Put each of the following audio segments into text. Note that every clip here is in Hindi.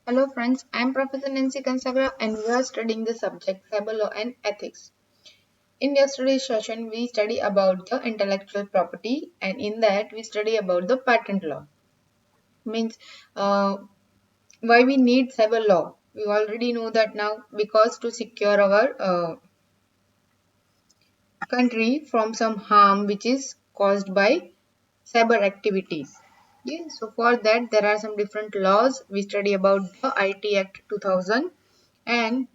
Hello friends, I am Professor Nancy Consagra and we are studying the subject Cyber Law and Ethics. In yesterday's session, we study about the intellectual property and in that we study about the patent law. Means why we need cyber law. We already know that now because to secure our country from some harm which is caused by cyber activities. Okay, so for that there are some different laws. We study about the IT Act 2000 and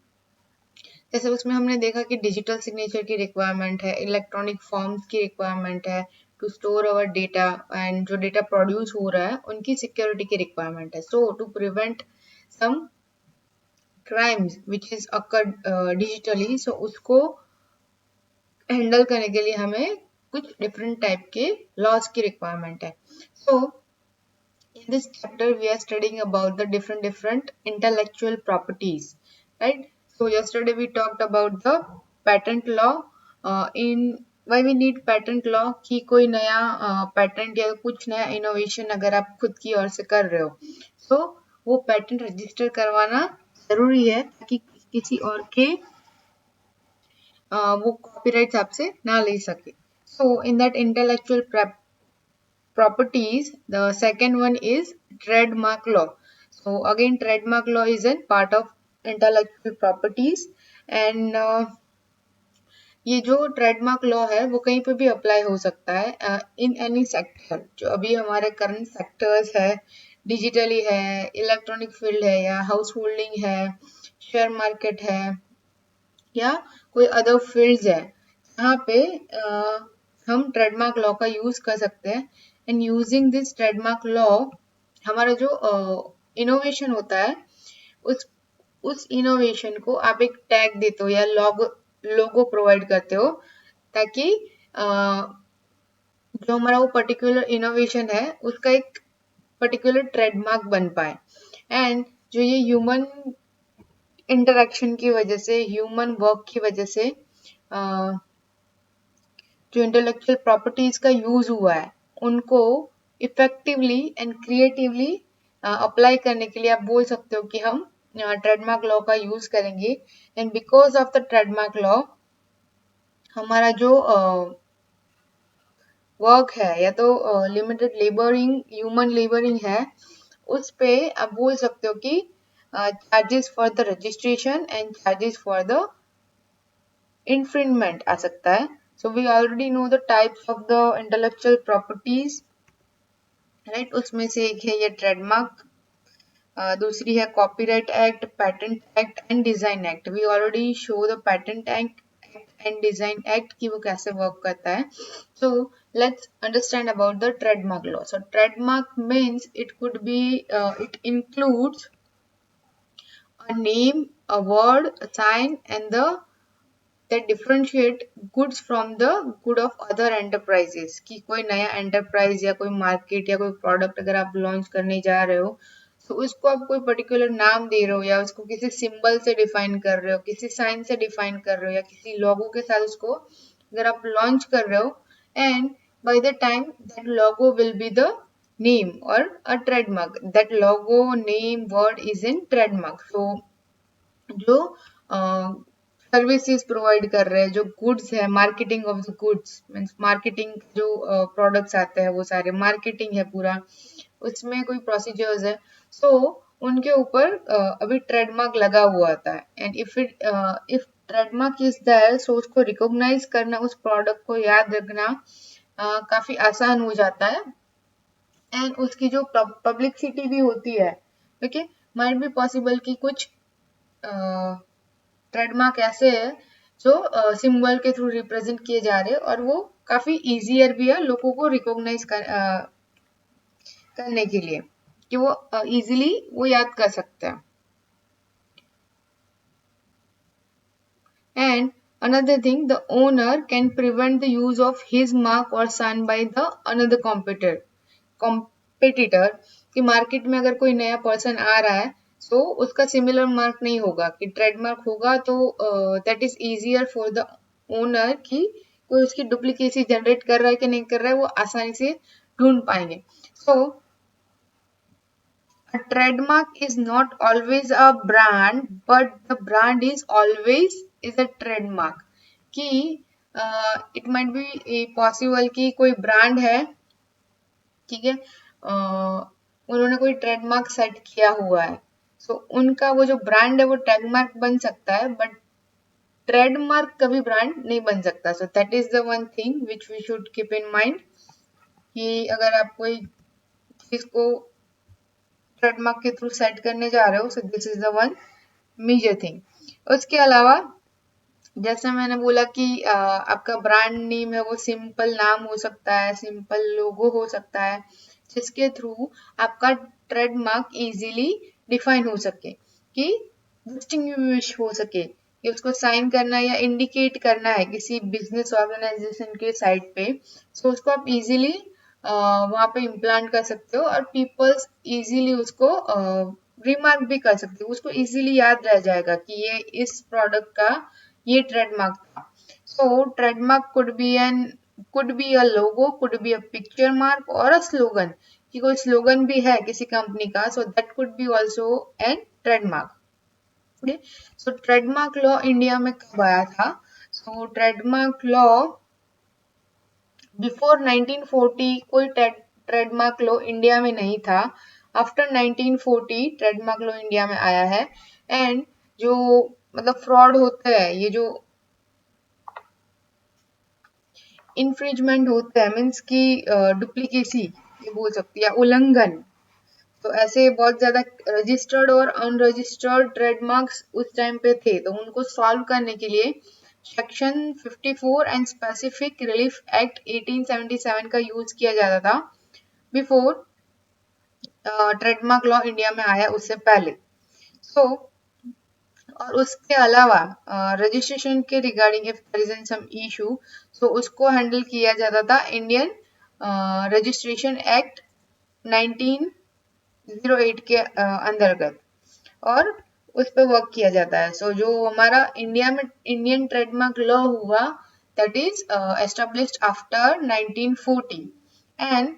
जैसे उसमें हमने देखा कि डिजिटल सिग्नेचर की रिक्वायरमेंट है, इलेक्ट्रॉनिक फॉर्म्स की रिक्वायरमेंट है to store our data and जो डेटा प्रोड्यूस हो रहा है उनकी सिक्योरिटी की रिक्वायरमेंट है. So to prevent some crimes which is occurred digitally, so उसको हैंडल करने के लिए हमें कुछ डिफरेंट टाइप के लॉज की रिक्वायरमेंट है. So in this chapter we are studying about the different intellectual properties, right? So yesterday we talked about the patent law. In why we need patent law कि कोई नया patent या कुछ नया innovation अगर आप खुद की ओर से कर रहे हो, so वो patent register करवाना जरूरी है ताकि किसी और के वो copyrights आपसे ना ले सके. So in that intellectual properties, the second one is trademark law. So again trademark law is a part of intellectual properties and ये जो ट्रेडमार्क लॉ है वो कहीं पे भी अप्लाई हो सकता है इन एनी सेक्टर. जो अभी हमारे करंट सेक्टर्स है, डिजिटली है, इलेक्ट्रॉनिक फील्ड है या हाउस होल्डिंग है, शेयर मार्केट है या कोई अदर फील्ड्स है, यहाँ पे हम ट्रेडमार्क लॉ का यूज कर सकते हैं. And using this trademark law हमारा जो इनोवेशन होता है उस इनोवेशन को आप एक टैग देते हो या लोगो प्रोवाइड करते हो ताकि जो हमारा वो पर्टिकुलर इनोवेशन है उसका एक पर्टिकुलर ट्रेडमार्क बन पाए. एंड जो ये ह्यूमन इंटरेक्शन की वजह से, ह्यूमन वर्क की वजह से जो इंटेलेक्चुअल प्रॉपर्टीज का यूज हुआ है उनको इफेक्टिवली एंड क्रिएटिवली अप्लाई करने के लिए आप बोल सकते हो कि हम ट्रेडमार्क लॉ का यूज करेंगे. And because of the trademark law हमारा जो वर्क है या तो लिमिटेड लेबरिंग, ह्यूमन लेबरिंग है, उस पे आप बोल सकते हो कि charges for the registration and charges for the infringement आ सकता है. So we already know the types of the intellectual properties, right? उसमें से एक है ये ट्रेडमार्क, दूसरी है copyright act, patent act and design act. We already show the patent act and design act कि वो कैसे वर्क करता है. So let's understand about the trademark law. So trademark means it could be it includes a name, a word, a sign and the that differentiate goods from the good of other enterprises. कि कोई नया एंटरप्राइज या कोई मार्केट या कोई प्रोडक्ट अगर आप लॉन्च करने जा रहे हो तो उसको आप कोई पर्टिकुलर नाम दे रहे हो या उसको किसी सिंबल से डिफाइन कर रहे हो, किसी साइन से डिफाइन कर रहे हो या किसी लोगो के साथ उसको अगर आप लॉन्च कर रहे हो and by the time that logo will be the name or a trademark, that logo, name, word is in trademark. So जो सर्विसेज प्रोवाइड कर रहे हैं, जो गुड्स है, marketing of the goods means marketing जो प्रोडक्ट्स आते हैं वो सारे मार्केटिंग है पूरा, उसमें कोई प्रोसीजर्स है. सो उनके ऊपर अभी ट्रेडमार्क लगा हुआ आता है. And if trademark is there so उसको रिकॉग्नाइज करना, उस प्रोडक्ट को याद रखना काफी आसान हो जाता है. एंड उसकी जो पब्लिसिटी भी होती है, ओके, माइट बी पॉसिबल कि कुछ ट्रेडमार्क ऐसे है जो सिंबल के थ्रू रिप्रेजेंट किए जा रहे हैं और वो काफी इजियर भी है लोगों को रिकॉग्नाइज करने के लिए कि वो इजीली वो याद कर सकते हैं. And another thing, the owner can prevent the use of his mark or sign by the another competitor कि मार्केट में अगर कोई नया पर्सन आ रहा है सो उसका सिमिलर मार्क नहीं होगा, कि ट्रेडमार्क होगा तो that is easier for the owner कि कोई उसकी डुप्लीकेसी जनरेट कर रहा है कि नहीं कर रहा है वो आसानी से ढूंढ पाएंगे. सो A trademark is not always a brand, but the brand is always is a trademark. कि it might be possible कि कोई brand है, ठीक है, उन्होंने कोई ट्रेडमार्क सेट किया हुआ है, सो उनका वो जो ब्रांड है वो ट्रेडमार्क बन सकता है, बट ट्रेडमार्क कभी ब्रांड नहीं बन सकता. So that is the one thing which we should keep in mind कि अगर आप कोई चीज को ट्रेडमार्क के थ्रू सेट करने जा रहे हो, so this is the one major thing. उसके अलावा जैसे मैंने बोला कि आपका ब्रांड नेम है वो सिंपल नाम हो सकता है, सिंपल लोगो हो सकता है, जिसके थ्रू आपका ट्रेडमार्क इजीली डिफाइन हो सके, कि डिस्टिंग्विश हो सके, कि उसको साइन करना या इंडिकेट करना है किसी बिजनेस ऑर्गेनाइजेशन के साइट पे, सो उसको आप इजीली वहां पे इम्प्लांट कर सकते हो और पीपल्स इजीली उसको रिमार्क भी कर सकते हो, उसको इजीली याद रह जाएगा कि ये इस प्रोडक्ट का ये ट्रेडमार्क था. So trademark could be a logo, could be a picture mark और अ स्लोगन, कि कोई स्लोगन भी है किसी कंपनी का, so that could be also an trademark. So trademark law India में कब आया था? सो ट्रेडमार्क लॉ बिफोर 1940 कोई ट्रेडमार्क लॉ इंडिया में नहीं था. आफ्टर 1940 ट्रेडमार्क लॉ इंडिया में आया है. एंड जो मतलब फ्रॉड होते हैं, ये जो इन्फ्रिंजमेंट होते हैं, मीन्स की डुप्लीकेसी ये बोल सकती है, उल्लंघन, तो ऐसे बहुत ज्यादा रजिस्टर्ड और अनरजिस्टर्ड ट्रेडमार्क्स उस टाइम पे थे, तो उनको सॉल्व करने के लिए section 54 and specific relief act 1877 का यूज किया जाता था बिफोर ट्रेडमार्क लॉ इंडिया में आया, उससे पहले. सो और उसके अलावा रजिस्ट्रेशन के regarding if there is some issue, so उसको हैंडल किया जाता था इंडियन रजिस्ट्रेशन एक्ट 1908 के अंतर्गत, और उस पर वर्क किया जाता है. सो जो हमारा इंडिया में इंडियन ट्रेडमार्क लॉ हुआ, that is established after 1940. And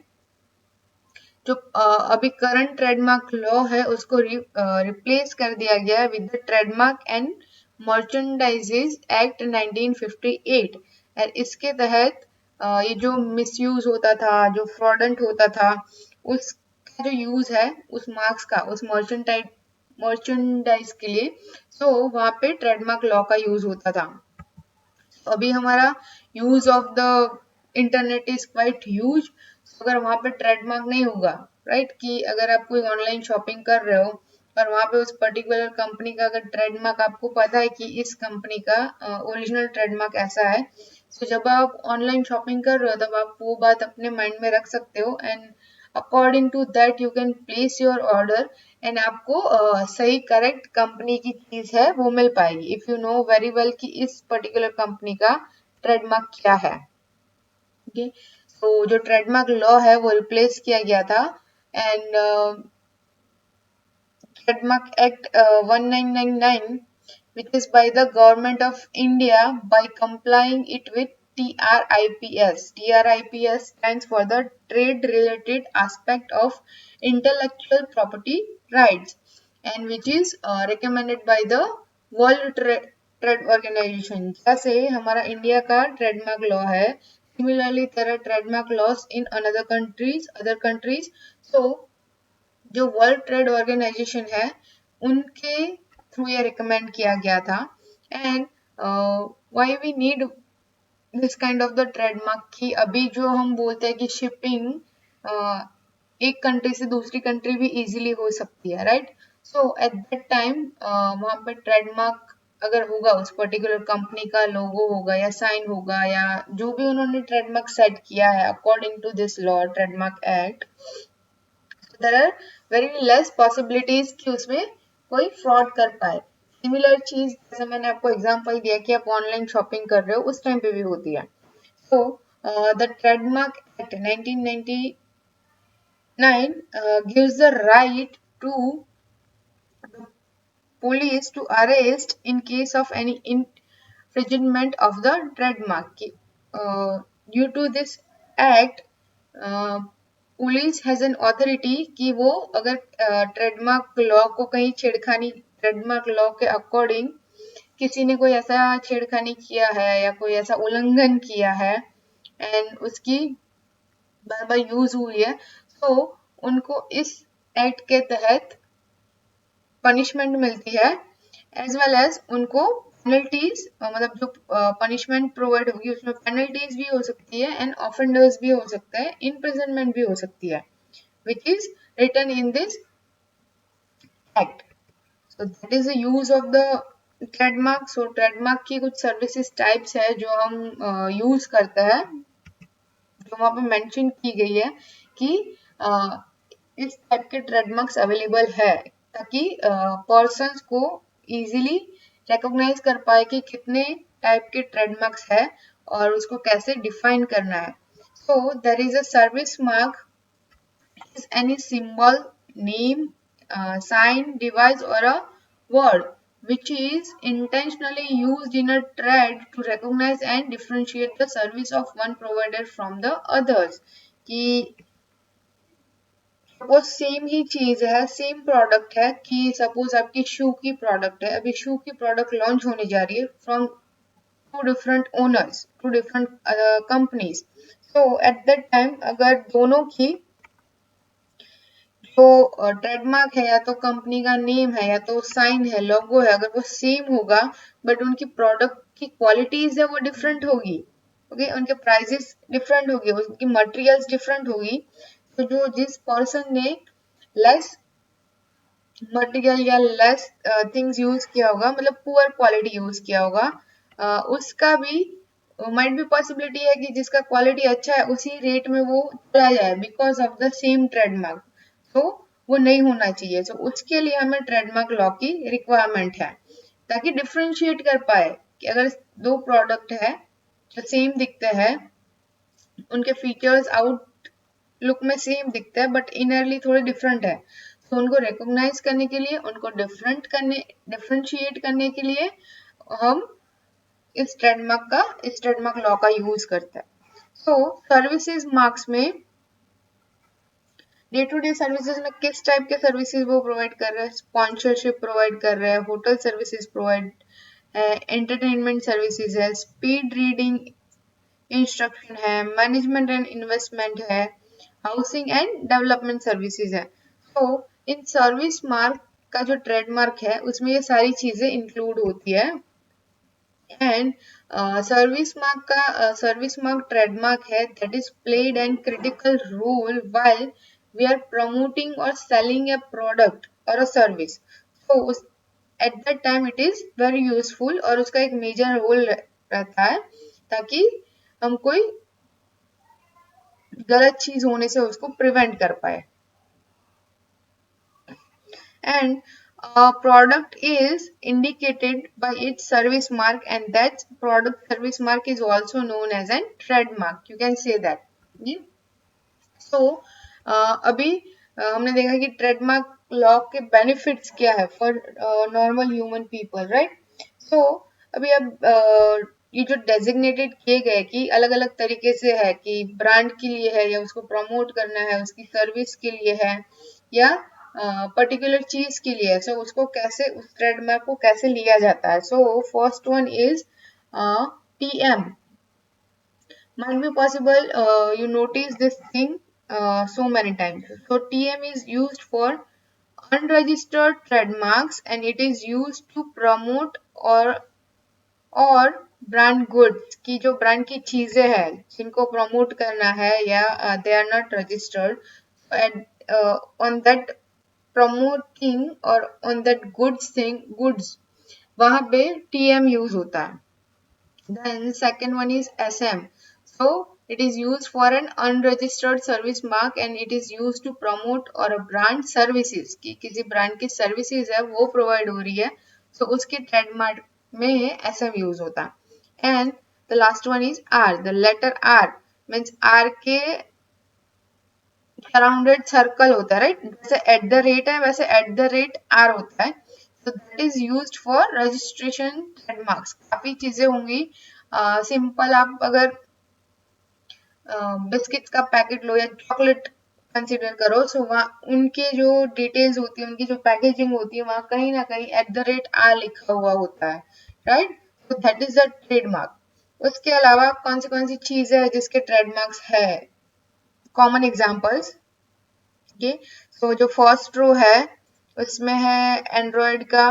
जो अभी करंट ट्रेडमार्क लॉ है उसको रिप्लेस कर दिया गया है with the trademark and merchandises act 1958. और इसके तहत ये जो मिसयूज होता था, जो फ्रॉडेंट होता था, उसका जो यूज है उस मार्क्स का उस मर्चेंडाइज के लिए, सो वहां पे ट्रेडमार्क लॉ का यूज होता था. अभी हमारा use of the internet is quite huge. अगर वहां पे ट्रेडमार्क नहीं होगा, राइट, कि अगर आप कोई ऑनलाइन शॉपिंग कर रहे हो और वहां पे उस पर्टिकुलर कंपनी का अगर ट्रेडमार्क आपको पता है कि इस कंपनी का ओरिजिनल ट्रेडमार्क ऐसा है, तो जब आप ऑनलाइन शॉपिंग कर रहे हो तब आप वो बात अपने माइंड में रख सकते हो, and according to that you can place your order, and आपको सही करेक्ट कंपनी की चीज है वो मिल पाएगी, if you know very well कि इस पर्टिकुलर कंपनी का ट्रेडमार्क क्या है. ओके, तो जो ट्रेडमार्क लॉ है वो रिप्लेस किया गया था. And trademark act 1999 which is by the government of India by complying it with TRIPS. TRIPS stands for the trade related aspect of intellectual property rights, and which is recommended by the World Trade Organization. जैसे हमारा इंडिया का ट्रेडमार्क लॉ है, similarly there are trademark laws in other countries. So जो वर्ल्ड ट्रेड ऑर्गेनाइजेशन है उनके थ्रू ये रिकमेंड किया गया था. And why we need this kind of the trademark, कि अभी जो हम बोलते हैं कि शिपिंग एक कंट्री से दूसरी कंट्री भी इजीली हो सकती है, right. So at that time वहां पर ट्रेडमार्क अगर होगा, उस पर्टिकुलर कंपनी का लोगो होगा या साइन होगा या जो भी उन्होंने ट्रेडमार्क सेट किया है according to this law trademark act, there are very less possibilities कि उसमें कोई फ्रॉड कर पाए. सिमिलर चीज जैसे मैंने आपको एग्जांपल दिया कि आप ऑनलाइन शॉपिंग कर रहे हो उस टाइम पे भी होती है. So the trademark act 1999 gives the right to police to arrest in case of any infringement of the trademark. Due to this act, uh, police has an authority कि वो अगर ट्रेडमार्क लॉ को कहीं छेड़खानी, ट्रेडमार्क लॉ के अकॉर्डिंग किसी ने कोई ऐसा छेड़खानी किया है या कोई ऐसा उल्लंघन किया है एंड उसकी बार बार यूज हुई है, तो उनको इस एक्ट के तहत पनिशमेंट मिलती है, एज वेल एज उनको पेनल्टीज, मतलब जो पनिशमेंट प्रोवाइड होगी उसमें पेनल्टीज भी हो सकती है एंड ऑफेंडर्स भी हो सकता है, इम्प्रिजनमेंट भी हो सकती है, which is written in this act. So that is the use of the trademark. So trademark की कुछ सर्विसेज टाइप्स है जो हम यूज करते हैं, जो वहां पे मेंशन की गई है कि इस टाइप के ट्रेडमार्क्स अवेलेबल है, ताकि पर्सन्स को इजीली रिकॉग्नाइज कर पाए कि कितने टाइप के ट्रेडमार्क्स है और उसको कैसे डिफाइन करना है. So there is a service mark is any symbol, name, sign, device, or a word which is intentionally used in a trade to recognize and differentiate the service of one provider from the others. कि सपोज सेम ही चीज है, सेम प्रोडक्ट है, कि सपोज आपकी शू की प्रोडक्ट है, अभी शू की प्रोडक्ट लॉन्च होने जा रही है from two different owners, two different companies. So at that time अगर दोनों की तो ट्रेडमार्क है या तो कंपनी का नेम है या तो साइन है, लोगो है, अगर वो सेम होगा बट उनकी प्रोडक्ट की क्वालिटीज है वो डिफरेंट होगी, ओके, उनके प्राइसेस डिफरेंट होगी, उनकी मटेरियल्स डिफरेंट होगी, तो जो जिस पर्सन ने लेस मटेरियल या लेस थिंग्स यूज किया होगा, मतलब पुअर क्वालिटी यूज किया होगा, उसका भी माइट भी पॉसिबिलिटी है कि जिसका क्वालिटी अच्छा है उसी रेट में वो चला जाए because of the same trademark. तो वो नहीं होना चाहिए. तो उसके लिए हमें ट्रेडमार्क लॉ की रिक्वायरमेंट है, ताकि डिफ्रेंशिएट कर पाए कि अगर दो प्रोडक्ट है जो सेम दिखते हैं, उनके फीचर्स आउट लुक में सेम दिखता है बट इनरली थोड़े डिफरेंट है, तो उनको रिकॉग्नाइज करने के लिए, उनको डिफरेंशिएट करने के लिए हम इस ट्रेडमार्क लॉ का यूज करते हैं. सो सर्विसेज मार्क्स में डे टू डे सर्विसेज में किस टाइप के सर्विसेज वो प्रोवाइड कर रहे हैं, स्पॉन्सरशिप प्रोवाइड कर रहे हैं, hotel services provide, entertainment services है, स्पीड रीडिंग इंस्ट्रक्शन है, मैनेजमेंट एंड इन्वेस्टमेंट है, हाउसिंग एंड डेवलपमेंट सर्विसेज है. तो इन सर्विस मार्क का जो ट्रेडमार्क है उसमें ये सारी चीजें इंक्लूड होती है. एंड सर्विस मार्क ट्रेडमार्क है that is played and critical role while we are promoting और सेलिंग ए प्रोडक्ट और अ सर्विस. तो उस at that time it is very useful और उसका एक मेजर रोल रहता है, ताकि हम कोई गलत चीज होने से उसको प्रिवेंट कर पाए. And a product is indicated by its service mark, and that product service mark is also known as a trademark. You can say that. So अभी हमने देखा कि ट्रेडमार्क लॉ के बेनिफिट्स क्या है for normal human people, right. So अभी अब ये जो डेजिग्नेटेड किए गए कि अलग अलग तरीके से है, कि ब्रांड के लिए है या उसको प्रमोट करना है, उसकी सर्विस के लिए है या पर्टिकुलर चीज के लिए है. सो उसको कैसे, उस ट्रेडमार्क को कैसे लिया जाता है. So first one is TM. Might be possible you notice this thing so many times. So TM is used for unregistered trademarks and it is used to promote और ब्रांड गुड्स की, जो ब्रांड की चीजें हैं जिनको प्रमोट करना है या they are not registered, on that promoting और ऑन दैट गुड्स वहां पे TM यूज होता है. Then second one is SM. So it is used for an unregistered service mark and it is used to promote or a brand services, कि किसी ब्रांड की सर्विसेज है वो प्रोवाइड हो रही है, so उसके ट्रेडमार्क में SM यूज होता है. And the last one is R. The letter R means R के सराउंडेड सर्कल होता है, राइट. जैसे एट द रेट है वैसे एट द रेट R होता है. So that is used for registration trademarks. काफी चीजें होंगी. सिंपल आप अगर बिस्किट्स का पैकेट लो या चॉकलेट कंसिडर करो, सो वहाँ उनके जो डिटेल्स होती है, उनकी जो पैकेजिंग होती है, वहाँ कहीं ना कहीं @ लिखा हुआ होता है, राइट। तो दैट इज द ट्रेडमार्क। उसके अलावा कौन सी चीज है जिसके ट्रेडमार्क्स है? Common examples. ओके, सो जो फर्स्ट रो है उसमें है एंड्रॉयड का,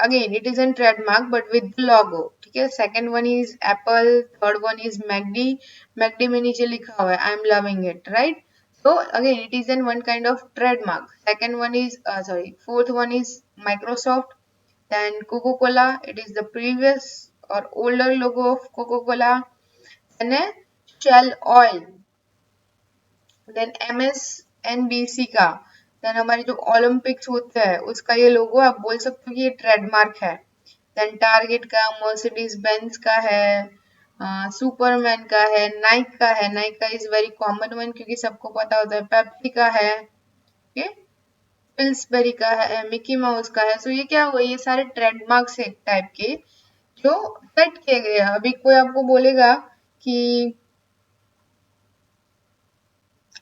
again it is an trademark but with logo, ठीक है। Second one is Apple, third one is McD, McD में नीचे लिखा हुआ है I am loving it, right. so again it is in one kind of trademark. Second one is fourth one is Microsoft. Then Coca-Cola, it is the previous or older logo of Coca-Cola. Then Shell Oil. Then MSNBC का, देन हमारे जो ओलंपिक्स होते हैं उसका ये लोगो आप बोल सकते हो कि ये ट्रेडमार्क है। देन टारगेट का, मर्सिडीज बेंज का है, सुपरमैन का है, नाइक का है, नाइक का इज वेरी कॉमन वन क्योंकि सबको पता होता है। पेप्सी का है, ओके, पिल्सबेरी का है, मिकी माउस का है। सो ये क्या हुआ, ये सारे ट्रेडमार्क्स है एक टाइप के जो सेट किए गए हैं। अभी कोई आपको बोलेगा कि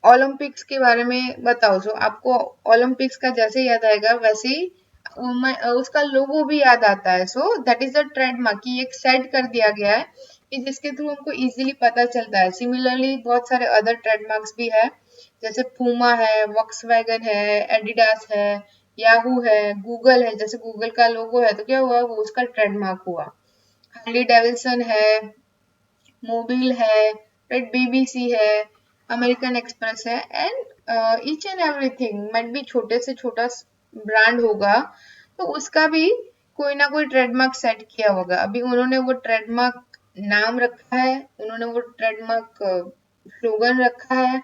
ओलंपिक्स के बारे में बताओ, जो आपको ओलंपिक्स का जैसे याद आएगा वैसे ही उसका लोगो भी याद आता है। सो दैट इज द ट्रेडमार्क कि एक सेट कर दिया गया है कि जिसके थ्रू हमको इजीली पता चलता है। सिमिलरली बहुत सारे अदर ट्रेडमार्क्स भी है, जैसे पूमा है, वॉक्सवैगन है, एडिडास है, याहू है, गूगल है। जैसे गूगल का लोगो है तो क्या हुआ, वो उसका ट्रेडमार्क हुआ। हार्ली डेविल्सन है, मोबिल है, राइट, बीबीसी है, अमेरिकन एक्सप्रेस है, एंड ईच एंड एवरीथिंग मैट भी छोटे से छोटा ब्रांड होगा तो उसका भी कोई ना कोई ट्रेडमार्क सेट किया होगा। अभी उन्होंने वो ट्रेडमार्क नाम रखा है, उन्होंने वो ट्रेडमार्क स्लोगन रखा है,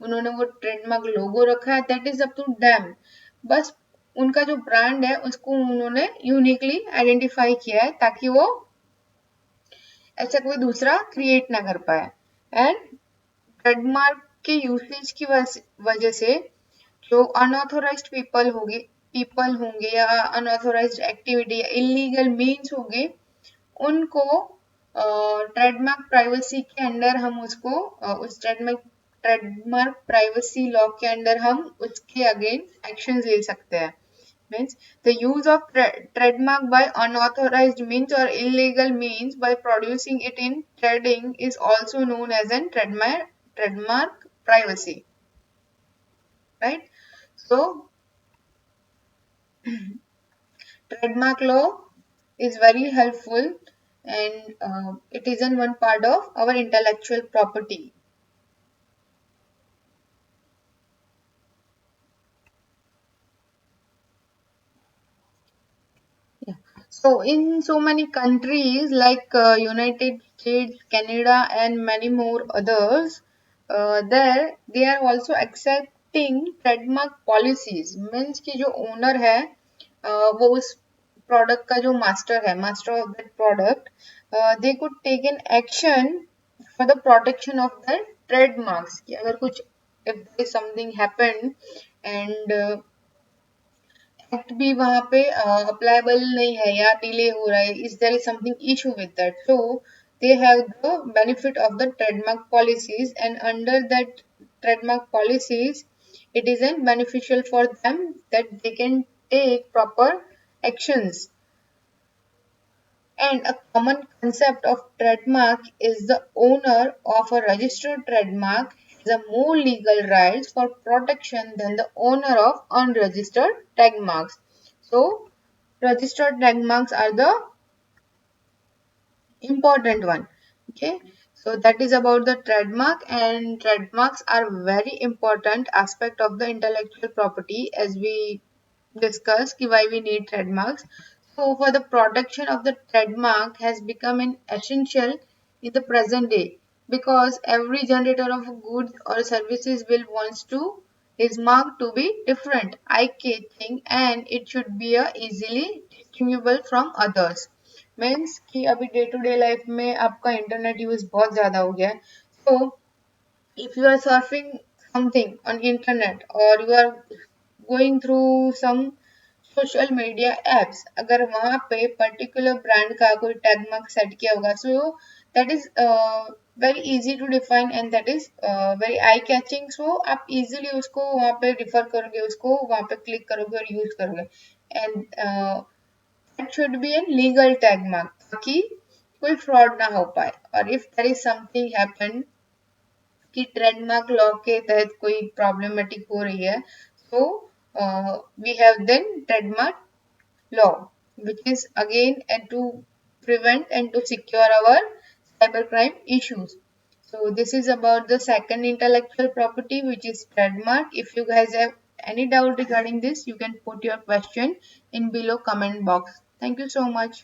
उन्होंने वो ट्रेडमार्क लोगो रखा है, that is up to them. बस उनका जो ब्रांड है उसको उन्होंने यूनिकली आइडेंटिफाई किया है ताकि वो ऐसा कोई दूसरा क्रिएट ना कर पाए। एंड ट्रेडमार्क के यूसेज की वजह से जो अनऑथोराइज्ड पीपल होंगे या अनऑथोराइज्ड एक्टिविटी या इलीगल मीन्स होंगे उनको ट्रेडमार्क प्राइवेसी के अंडर हम उसको उस ट्रेडमार्क प्राइवेसी लॉ के अंडर हम उसके अगेंस्ट एक्शन ले सकते हैं। Means the use of trademark by unauthorized means or illegal means by producing it in trading is also known as an trademark privacy, right? So trademark law is very helpful and it is in one part of our intellectual property. Yeah. So in so many countries like United States, Canada, and many more others, there they are also accepting trademark policies. Means कि जो owner है वो उस product का जो master of that product, they could take an action for the protection of their trademarks. कि अगर कुछ if there is something happened and act भी वहां पे अप्लायबल नहीं है या डिले हो रहा है, is there is something issue with that, so they have the benefit of the trademark policies and under that trademark policies it is then beneficial for them that they can take proper actions. And a common concept of trademark is the owner of a registered trademark has a more legal rights for protection than the owner of unregistered trademarks. So, registered trademarks are the important one. Okay, so that is about the trademark, and trademarks are very important aspect of the intellectual property as we discussed why we need trademarks. So for the protection of the trademark has become an essential in the present day because every generator of goods or services will wants to his mark to be different, eye-catching, and it should be easily distinguishable from others. Means कि अभी डे टू डे लाइफ में आपका इंटरनेट यूज बहुत ज्यादा हो गया है। So if you are surfing something on internet और you are going through some social media apps, अगर वहां पे पर्टिकुलर ब्रांड का कोई टैग मार्क सेट किया होगा, so that is very easy to define and that is very eye catching. So आप इजीली उसको वहाँ पे रिफर करोगे, उसको वहाँ पे क्लिक करोगे और यूज करोगे. And that should be an legal tag mark, ताकि कोई फ्रॉड ना हो पाए. और if there is something happen कि ट्रेडमार्क लॉ के तहत कोई प्रॉब्लमेटिक हो रही है, so we have then trademark law, which is again and to prevent and to secure our cybercrime issues. So this is about the second intellectual property, which is trademark. If you guys have any doubt regarding this, you can put your question in below comment box. Thank you so much.